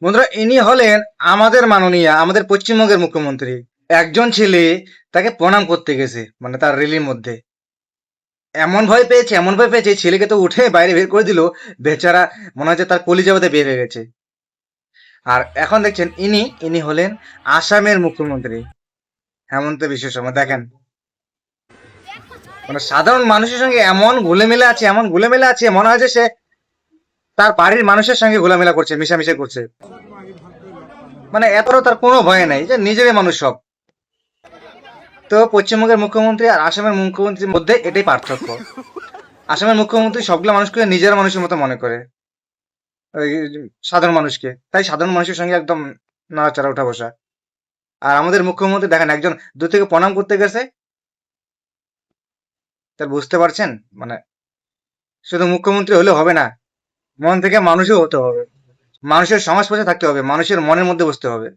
বন্ধুরা, ইনি হলেন আমাদের মাননীয়, আমাদের পশ্চিমবঙ্গের মুখ্যমন্ত্রী। একজন ছেলে তাকে প্রণাম করতে গেছে, মানে তার রেলির মধ্যে। এমন ভয় পেয়েছে, ছেলেকে তো উঠে বাইরে বের করে দিল। বেচারা মনে হচ্ছে তার কলিজা বোধহয় বের হয়ে গেছে। আর এখন দেখছেন ইনি ইনি হলেন আসামের মুখ্যমন্ত্রী হেমন্ত বিশ্ব শর্মা। দেখেন, মানে সাধারণ মানুষের সঙ্গে এমন ঘুলেমেলে আছে, মনে হয় যে সে তার বাড়ির মানুষের সঙ্গে ঘোলামেলা করছে, মিশামিশি করছে। মানে এতটাও তার কোনো ভয় নাই, যে নিজেরই মানুষ সব। তো পশ্চিমবঙ্গের মুখ্যমন্ত্রী আর আসামের মুখ্যমন্ত্রীর মধ্যে এটাই পার্থক্য। আসামের মুখ্যমন্ত্রী সবগুলো মানুষকে নিজের মানুষের মতো মনে করে, ওই সাধারণ মানুষকে। তাই সাধারণ মানুষের সঙ্গে একদম নাড়াচাড়া উঠা বসা। আর আমাদের মুখ্যমন্ত্রী দেখেন, একজন দূর থেকে প্রণাম করতে গেছে। তার বুঝতে পারছেন, মানে শুধু মুখ্যমন্ত্রী হলে হবে না, মন থেকে মানুষও হতে হবে। মানুষের সমাজ পাশে থাকতে হবে, মানুষের মনের মধ্যে বসতে হবে।